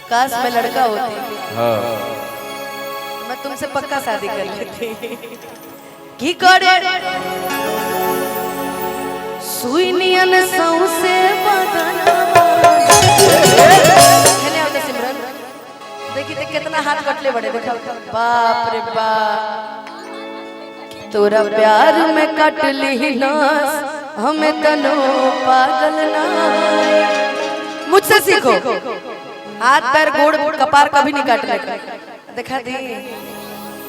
काश मैं लड़का होती। हाँ मैं तुमसे पक्का शादी कर लेती। की करे सुई नियन सौसे बदनवा। खेले आओ सिमरन, देखी ते कितना हाथ कटले बड़े, देखा बाप रे बाप। तोरा प्यार में कट ली नास, हमें तनो पागल ना। मुझसे सीखो, हाथ पैर गोड़ कपार कभी नहीं काटने का। देखा दी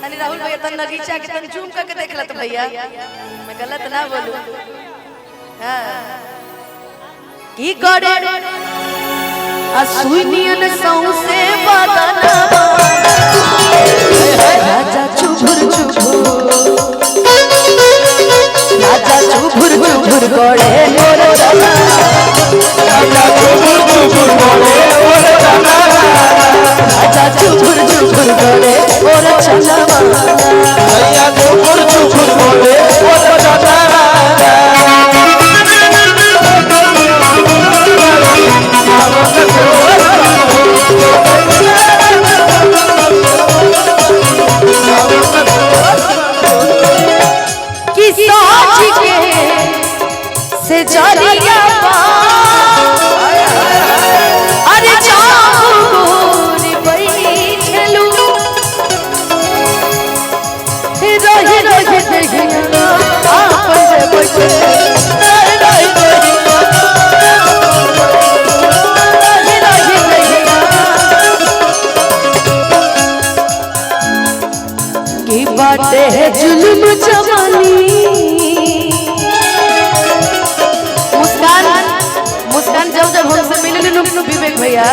तनी राहुल भैया तन नगीचा के तन जूम करके देख ले तो भैया मैं गलत ना बोलूं। हां की करे असुनियन सौसे बदनवा। राजा चुभुर चुभुर, राजा चुभुर चुभुर करे मोर चला। राजा चुभुर चुभुर करे मोर चला। राजा चुभुर चुभुर करे मोर चला। राजा चुभुर चुभुर करे मोर चला। से जरिया अरे जाऊ गोरी बैठलू रही रही देखिया आपन से बैठे की बाटे है जुल्म जवानी। जब जब हमसे मिले विवेक भैया,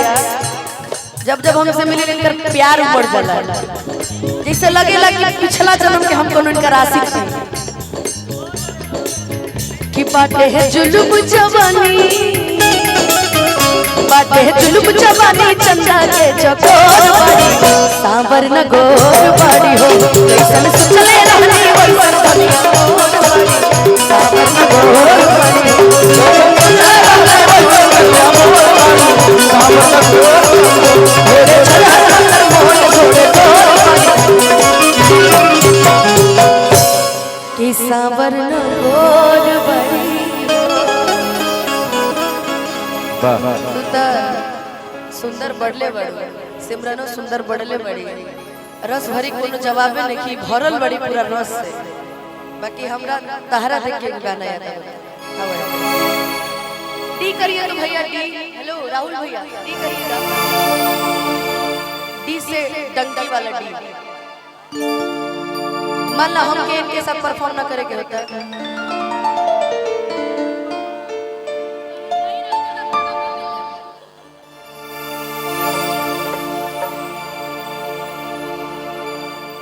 जब जब हमसे मिले इनकर प्यार बढ़ जाला, जैसे लगेला कि पिछला जन्म के हम कोनो इनका राशि थे। कि बाटे है जुल्म जवानी, बाटे है जुल्म जवानी। चंदा के चकोर बड़ी सांबर न गोर बड़ी हो। कैसन सोचले रहनी वैसन दुनिया मोर बड़ी सांबर न गोर बड़ी हो। कि सांबर न गोर बड़ी। सुंदर बढ़ले बड़ी सिमरनो सुंदर बढ़ले बड़ी। रस भरी कोनो जवाबे नहीं की भरल बड़ी पूरा रस से। बाकी हमरा तहरा देख के गाना याद आवे। डी करिए तो भैया डी। हेलो राहुल भैया डी करिएगा। डी से डंकी वाला डी। मान ला हम के इनके साथ परफॉर्म ना करे के होता है।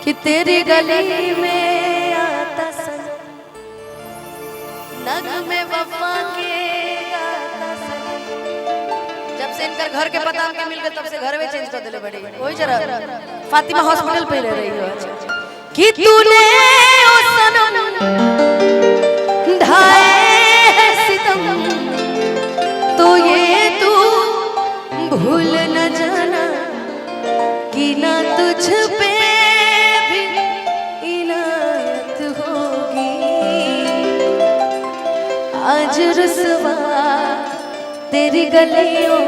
कि तेरी गली में आता सन नग में वफा के आता सन। जब से इनकर घर के पता हमके मिल गए तब से घर में चेंज कर दिले बड़ी। कोई जरा फातिमा हॉस्पिटल पे रह रही हो कि तूने ओ सनम ढाए सितम तो ये तू भूल न जाना कि ना तुझ पे आज रुसवा तेरी गलियों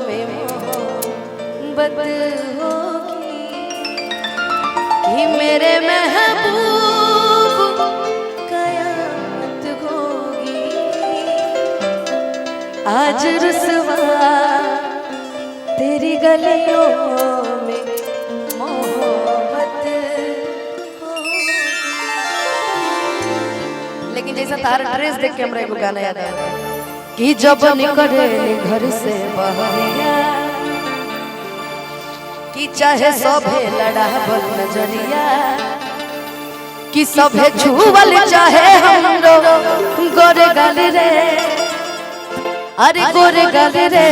में मोहब्बत होगी कि मेरे महबूब कयामत होगी। आज रुसवा तेरी गलियों में मोहब्बत होगी। लेकिन जैसा तारा ड्रेस देख के हमरा एगो गाना याद आया कि जब निकले घर से बहरिया कि चाहे सभे लड़ावल नजरिया कि सभे छुवल चाहे हमरो गोरे गाल रे। अरे गोरे गाल रे,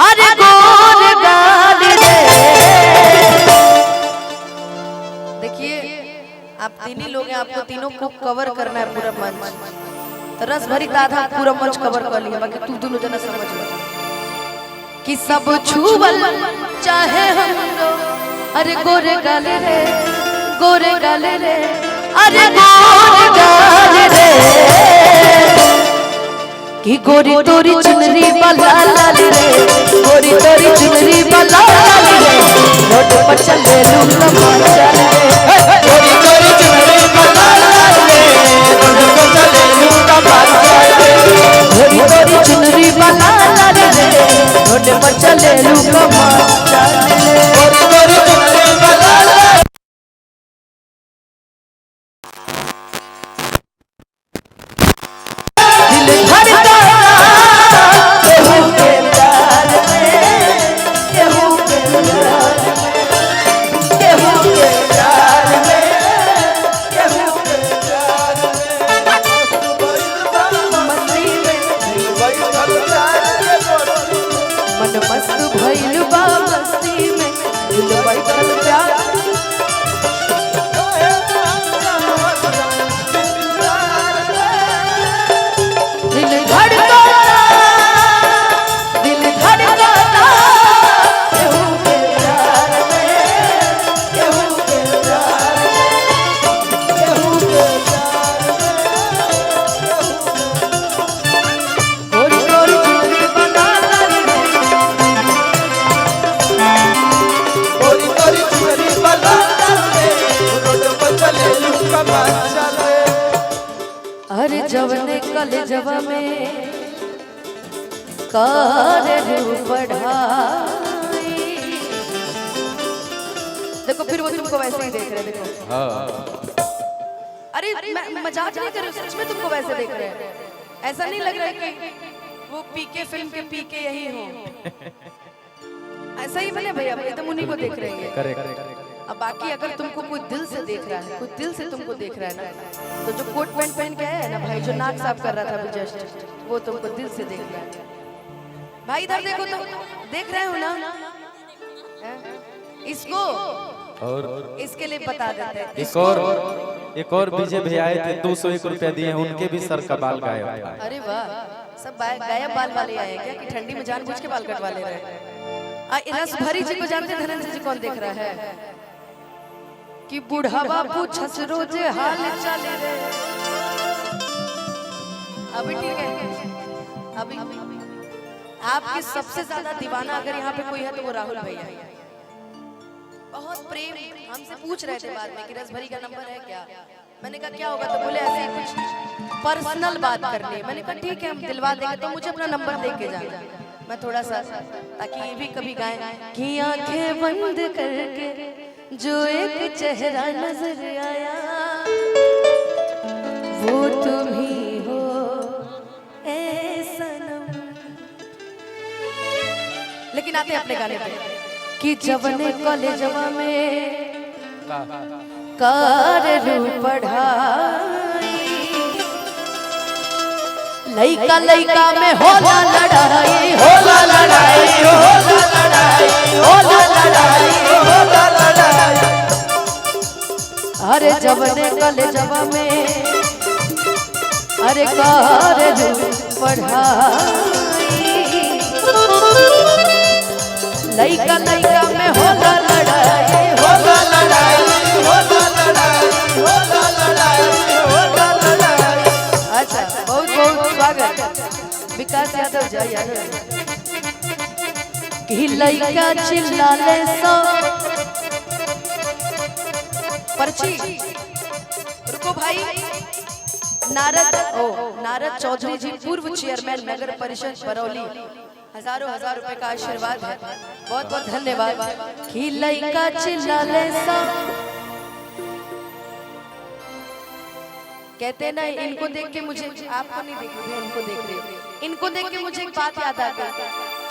अरे गोरे गाल रे। देखिए आप तीन ही लोग हैं, आपको तीनों को कवर करना है पूरा मंच। तो रस भरी आधा पूरा मंच कवर कर लिया, बाकी तू दोनों जना समझ लो। कि सब छुवल चाहे हमरो, अरे गोरे गाले रे, गोरे गाले रे, अरे गोरे गाले रे, कि गोरी तोरी चुनरी बला लाल रे, गोरी तोरी चुनरी बला लाल रे, रोड पर चले लूंगा माचा रे, गोरी तोरी चुनरी बला लाल रे, रोड पर चले लूंगा माचा रे, गोरी तोरी चुनरी बला लाल रे, रोड पर चले लूंगा माचा रे, गोरी तोरी चुनरी बला लाल। मन मस्त भइल बा मस्ती में, दिल बैठल प्यार दिल धड़कता, दिल धड़कता, केहू के प्यार में, केहू के प्यार में, केहू के प्यार में, गोरी गोरी चुनरी बना लाल रे, गोरी गोरी चुनरी बना लाल रे, रोड पर चले लूंगा माचा रे। अरे जवने कलेजवा में करे पढ़ाई, देखो फिर वो तुमको वैसे ही देख रहे, देखो अरे मैं मजाक नहीं कर रही हूँ, सच में तुमको वैसे देख रहे हैं। ऐसा नहीं लग रहा है कि वो पीके फिल्म के पीके यही हो, ऐसा ही बने भैया, ये तो उन्हीं को देख रहे हैं। अब बाकी अगर तुमको कोई दिल से देख रहा है, कोई दिल से तुमको देख रहा है ना, तो जो कोट पैंट पहन के है ना भाई, जो नाक साफ कर रहा था अभी जस्ट, वो तुमको दिल से देख रहा है भाई। इधर देखो तो देख रहे हो ना, इसको और इसके लिए बता देते हैं। एक और विजय भैया आए थे, 201 रुपया दिए, उनके भी सर का बाल गायब। अरे वाह, सब गायब बाल वाले आए क्या कि ठंडी में जानबूझ के बाल कटवा ले रहे हैं? रस भरी जी को जानते, धनंजय जी कौन देख रहा है कि बुढ़ावा पूछस रोजे हाल चल रे। अभी ठीक है, अभी आपके सबसे ज्यादा दीवाना अगर यहाँ पे कोई है तो वो राहुल भैया है। बहुत प्रेम हमसे पूछ रहे थे बाद में कि रस भरी का नंबर है क्या, मैंने कहा क्या होगा, तो बोले ऐसे कुछ पर्सनल बात करनी है। मैंने कहा ठीक है हम दिलवा देंगे, तो मुझे अपना नंबर दे के जाना, मैं थोड़ा सा ताकि ये भी कभी गाएं कि आंखें बंद करके जो एक चेहरा नजर आया वो तुम ही हो ए सनम। लेकिन आते अपने गाने पे कि जवने कॉलेजवा में कर लू पढ़ाई, लइका लइका में होला लड़ाई, होला लड़ाई, होला लड़ाई, होला लड़ाई, होला लड़ाई। अरे जवने कलेजवा में अरे कर लू पढ़ाई, लइका लइका में होला लड़ाई, होला लड़ाई, होला लड़ाई, होला लड़ाई, होला लड़ाई। अच्छा बहुत बहुत स्वागत विकास यादव जी, यादव कि लइका चिल्लाले सो पर्ची। रुको भाई, नारद चौधरी जी पूर्व चेयरमैन नगर परिषद बरौली, हजारों हजार रुपए का आशीर्वाद है, बहुत बहुत धन्यवाद। कि लइका चिल्लाले सा, कहते ना इनको देख के मुझे, आपको नहीं देख रही, इनको देख रही, इनको देख के मुझे एक बात याद आ गई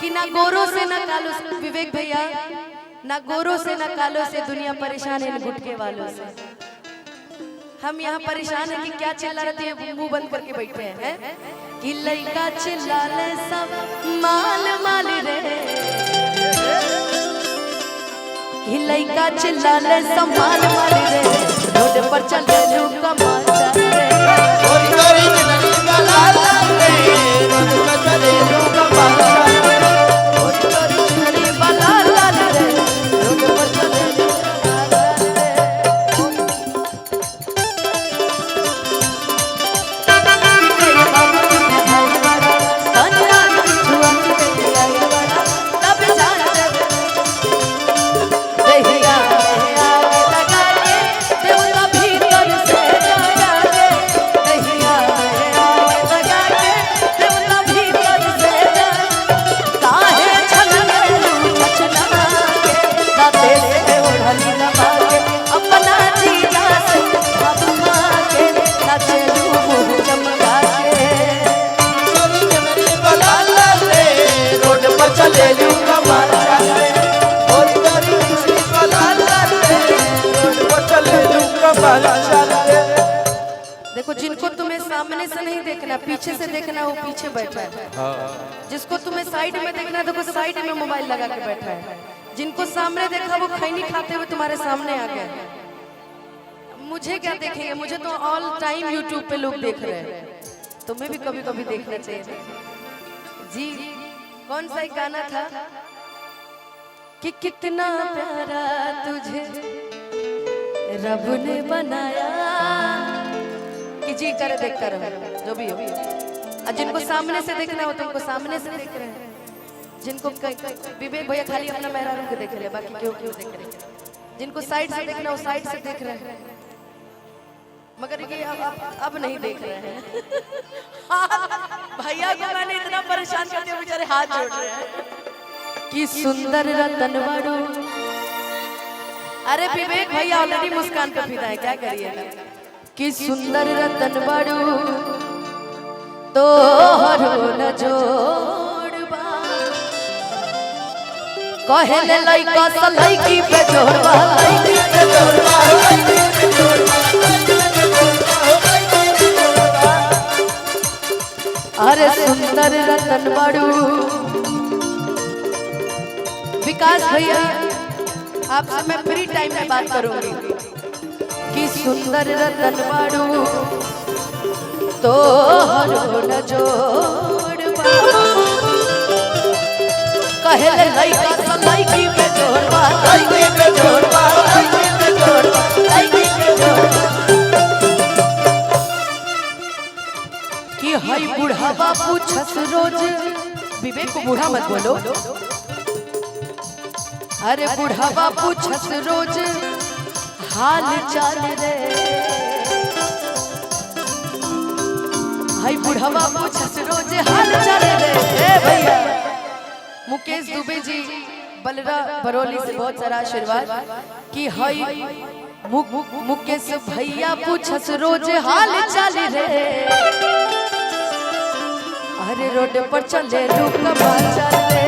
कि ना गोरों से ना कालों से, विवेक भैया, ना गोरों से ना कालों से दुनिया परेशान है इन गुटके वालों से। हम यहाँ परेशान है कि क्या चिल्ला रहे थे, मुंह बंद करके बैठे हैं कि लइका चिल्लाले सब माल माल रे, कि लइका चिल्लाले सब माल माल रे, रोड पर चले लू कमाचा रे, गोरी गोरी चुनरी वाला रे, रोड पर चले लू कमाचा रे, गोरी गोरी देखना, पीछे से देखना, वो पीछे बैठा है। जिसको तुम्हें साइड में देखना, देखो साइड में मोबाइल लगा के बैठा है। जिनको सामने देखा वो खैनी खाते हुए तुम्हारे सामने आ गए। मुझे क्या देखेंगे, मुझे तो ऑल टाइम यूट्यूब पे लोग देख रहे हैं, तुम्हें भी कभी कभी देखना चाहिए जी। कौन सा एक गाना था कि कितना प्यारा तुझे रब ने बनाया, कि जी करे देख कर जो भी हो। और जिनको सामने से देखना हो तुमको सामने से देख रहे हैं, जिनको विवेक भैया खाली अपना मेहरारू को देख रहे हैं, बाकी क्यों क्यों देख रहे हैं। जिनको साइड से देखना हो साइड से देख रहे हैं, मगर ये अब नहीं देख रहे हैं। भैया को मैंने इतना परेशान करते हुए बेचारे हाथ जोड़ रहे हैं कि सुंदर रतन बड़ू। अरे विवेक भैया ऑलरेडी मुस्कान पे फिदा है, क्या करिएगा। कि सुंदर रतन बड़ू तो हरो न जोड़बा, कहले लइका स लइकी पे जोड़बा, लइकी पे जोड़बा, लइकी पे जोड़बा। अरे सुंदर रतन बड़ू। विकास भैया आपसे मैं फ्री टाइम में बात करूंगी कि सुंदर रतन बड़ू तो हरो न जोड़बा, कहले लइका स लइकी पे जोड़बा, लइकी पे जोड़बा, लइकी पे जोड़बा, लइकी पे जोड़बा। कि हई बूढ़ा बापू छस रोज, विवेक को बूढ़ा मत बोलो। अरे बूढ़ा बापू छस रोज हाल चाल रे, हाय बूढ़ा बापू छस रोज हाल चाल रे। भैया मुकेश दुबे जी बलरा बरौली से बहुत सारा आशीर्वाद कि हाय मुकेश भैया पूछस रोज हाल चाल रे। अरे रोड पर चले लूक चले,